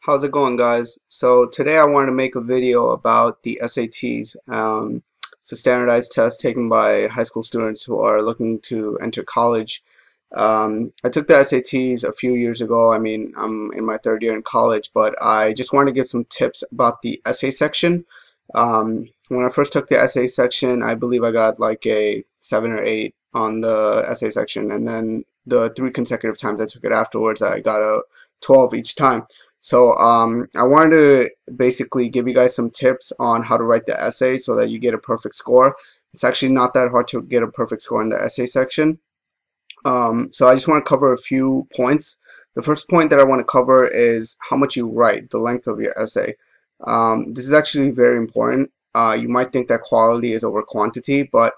How's it going, guys? So today I wanted to make a video about the SATs. It's a standardized test taken by high school students who are looking to enter college. I took the SATs a few years ago. I mean, I'm in my third year in college, but I just wanted to give some tips about the essay section. When I first took the essay section, I believe I got like a 7 or 8 on the essay section, and then the 3 consecutive times I took it afterwards, I got a 12 each time. So I wanted to basically give you guys some tips on how to write the essay so that you get a perfect score. It's actually not that hard to get a perfect score in the essay section. So I just want to cover a few points. The first point that I want to cover is how much you write, the length of your essay. This is actually very important. You might think that quality is over quantity, but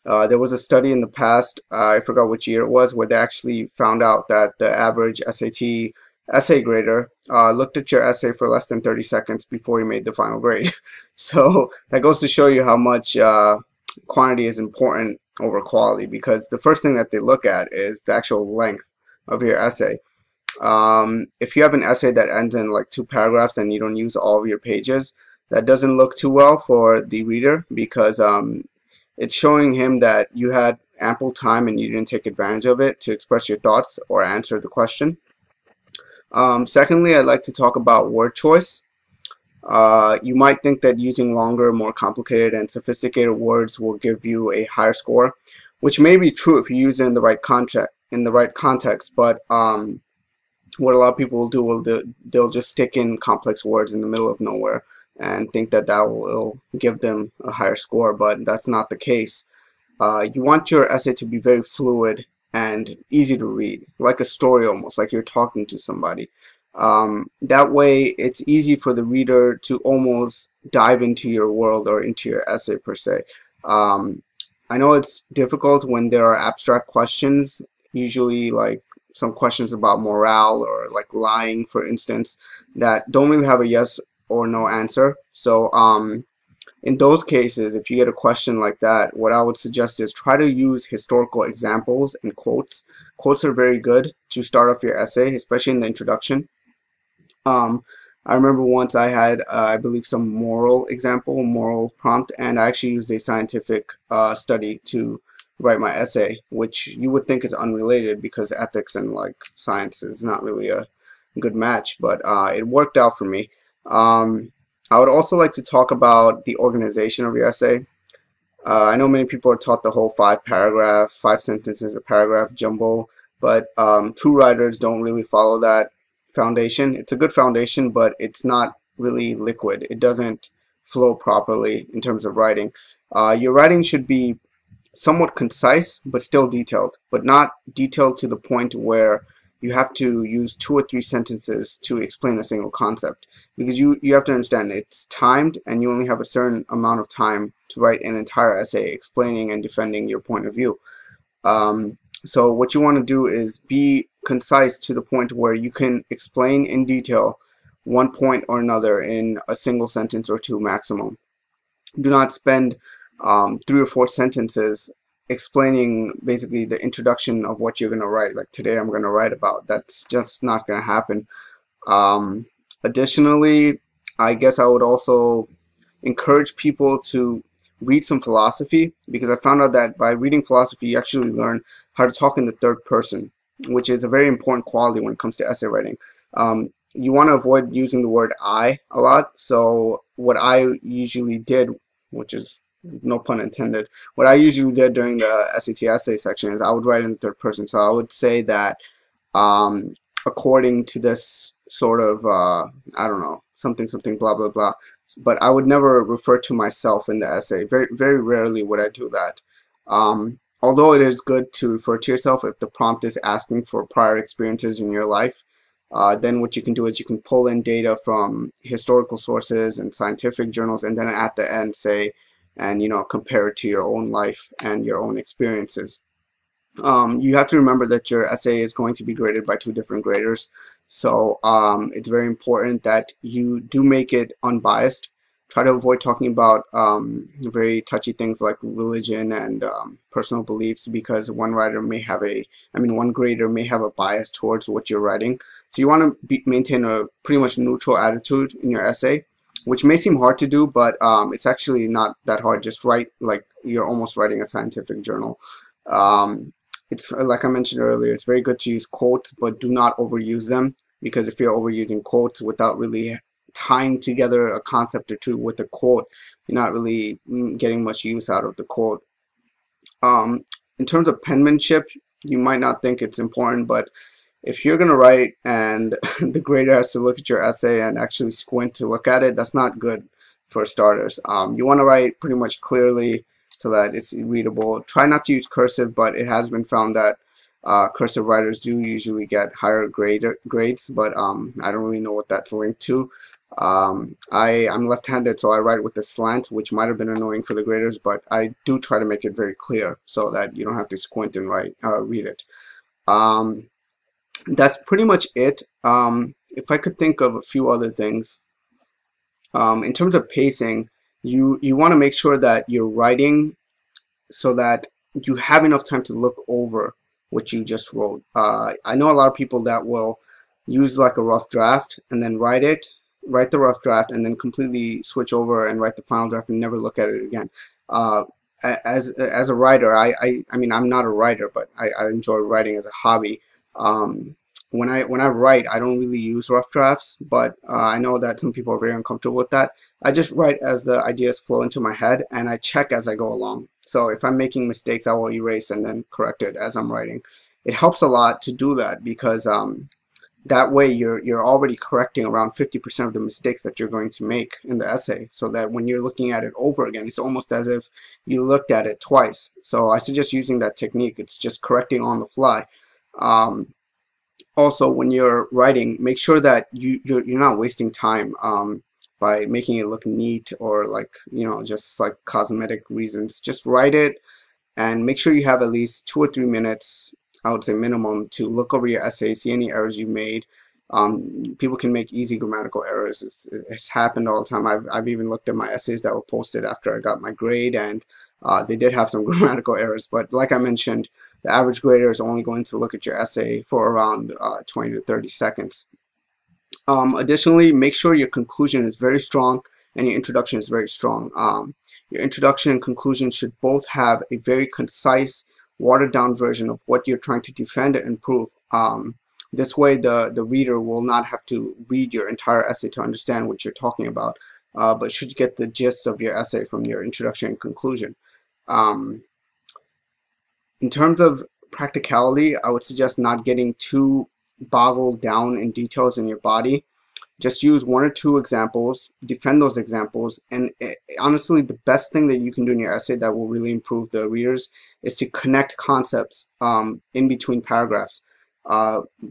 there was a study in the past, I forgot which year it was, where they actually found out that the average SAT essay grader looked at your essay for less than 30 seconds before you made the final grade. So that goes to show you how much quantity is important over quality, because the first thing that they look at is the actual length of your essay. If you have an essay that ends in like 2 paragraphs and you don't use all of your pages, that doesn't look too well for the reader, because it's showing him that you had ample time and you didn't take advantage of it to express your thoughts or answer the question. Secondly, I'd like to talk about word choice. You might think that using longer, more complicated, and sophisticated words will give you a higher score, which may be true if you use it in the right context. But what a lot of people will do, they'll just stick in complex words in the middle of nowhere and think that that will give them a higher score, but that's not the case. You want your essay to be very fluid and easy to read, like a story, almost like you're talking to somebody. That way it's easy for the reader to almost dive into your world or into your essay per se. I know it's difficult when there are abstract questions, usually like some questions about morale or like lying, for instance, that don't really have a yes or no answer. So in those cases, if you get a question like that, what I would suggest is try to use historical examples and quotes. Quotes are very good to start off your essay, especially in the introduction. I remember once I had, I believe, some moral prompt, and I actually used a scientific study to write my essay, which you would think is unrelated because ethics and like science is not really a good match, but it worked out for me. I would also like to talk about the organization of your essay. I know many people are taught the whole 5 sentences a paragraph jumbo, but true writers don't really follow that foundation. It's a good foundation, but it's not really liquid. It doesn't flow properly in terms of writing. Your writing should be somewhat concise, but still detailed, but not detailed to the point where you have to use 2 or 3 sentences to explain a single concept, because you have to understand it's timed and you only have a certain amount of time to write an entire essay explaining and defending your point of view. So what you want to do is be concise to the point where you can explain in detail one point or another in a single sentence or 2 maximum. Do not spend 3 or 4 sentences explaining basically the introduction of what you're going to write. Like today I'm going to write about. That's just not going to happen. Additionally, I guess I would also encourage people to read some philosophy, because I found out that by reading philosophy you actually learn how to talk in the third person, which is a very important quality when it comes to essay writing. You want to avoid using the word I a lot. So what I usually did, which is no pun intended, what I usually did during the SAT essay section is I would write in the third person. So I would say that according to this sort of I don't know, something blah blah blah, but I would never refer to myself in the essay. Very rarely would I do that. Although it is good to refer to yourself if the prompt is asking for prior experiences in your life. Then what you can do is you can pull in data from historical sources and scientific journals, and then at the end say, and compare it to your own life and your own experiences. You have to remember that your essay is going to be graded by 2 different graders, so it's very important that you do make it unbiased. Try to avoid talking about very touchy things like religion and personal beliefs, because one grader may have a bias towards what you're writing. So you want to maintain a pretty much neutral attitude in your essay, which may seem hard to do, but it's actually not that hard. Just write like you're almost writing a scientific journal. It's like I mentioned earlier, it's very good to use quotes, but do not overuse them, because if you're overusing quotes without really tying together a concept or two with a quote, you're not really getting much use out of the quote. In terms of penmanship, you might not think it's important, but if you're going to write and the grader has to look at your essay and actually squint to look at it, that's not good for starters. You want to write pretty much clearly so that it's readable. Try not to use cursive, but it has been found that cursive writers do usually get higher grades, but I don't really know what that's linked to. I'm left-handed, so I write with a slant, which might have been annoying for the graders, but I do try to make it very clear so that you don't have to squint and read it. That's pretty much it. If I could think of a few other things. In terms of pacing, you want to make sure that you're writing so that you have enough time to look over what you just wrote. I know a lot of people that will use like a rough draft and then write the rough draft and then completely switch over and write the final draft and never look at it again. As a writer, I mean, I'm not a writer, but I enjoy writing as a hobby. When I write, I don't really use rough drafts, but I know that some people are very uncomfortable with that. I just write as the ideas flow into my head, and I check as I go along. So if I'm making mistakes, I will erase and then correct it as I'm writing. It helps a lot to do that, because that way you're already correcting around 50% of the mistakes that you're going to make in the essay, so that when you're looking at it over again, it's almost as if you looked at it twice. So I suggest using that technique. It's just correcting on the fly. Also, when you're writing, make sure that you're not wasting time by making it look neat, or like, you know, just like cosmetic reasons. Just write it and make sure you have at least 2 or 3 minutes, I would say minimum, to look over your essay, see any errors you made. People can make easy grammatical errors. It's happened all the time. I've even looked at my essays that were posted after I got my grade, and they did have some grammatical errors. But like I mentioned, the average grader is only going to look at your essay for around 20 to 30 seconds. Additionally, make sure your conclusion is very strong and your introduction is very strong. Your introduction and conclusion should both have a very concise, watered down version of what you're trying to defend and prove. This way the reader will not have to read your entire essay to understand what you're talking about, but should get the gist of your essay from your introduction and conclusion. In terms of practicality, I would suggest not getting too boggled down in details in your body. Just use 1 or 2 examples, defend those examples, and honestly, the best thing that you can do in your essay that will really improve the readers is to connect concepts in between paragraphs.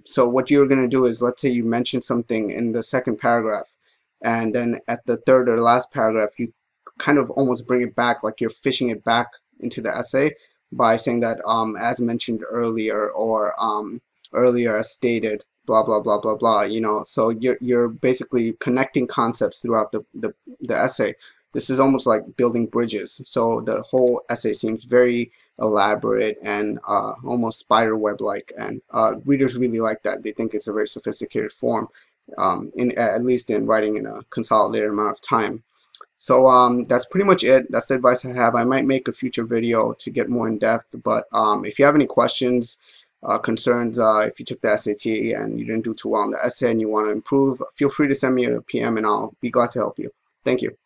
So what you're going to do is, let's say you mention something in the second paragraph, and then at the third or last paragraph, you kind of almost bring it back, like you're fishing it back into the essay by saying that as mentioned earlier, or earlier as stated, blah blah blah blah blah, you know. So you're basically connecting concepts throughout the essay. This is almost like building bridges, so the whole essay seems very elaborate and almost spider web like, and readers really like that. They think it's a very sophisticated form, at least in writing in a consolidated amount of time. So that's pretty much it. That's the advice I have. I might make a future video to get more in depth, but if you have any questions, concerns, if you took the SAT and you didn't do too well in the essay and you want to improve, feel free to send me a PM and I'll be glad to help you. Thank you.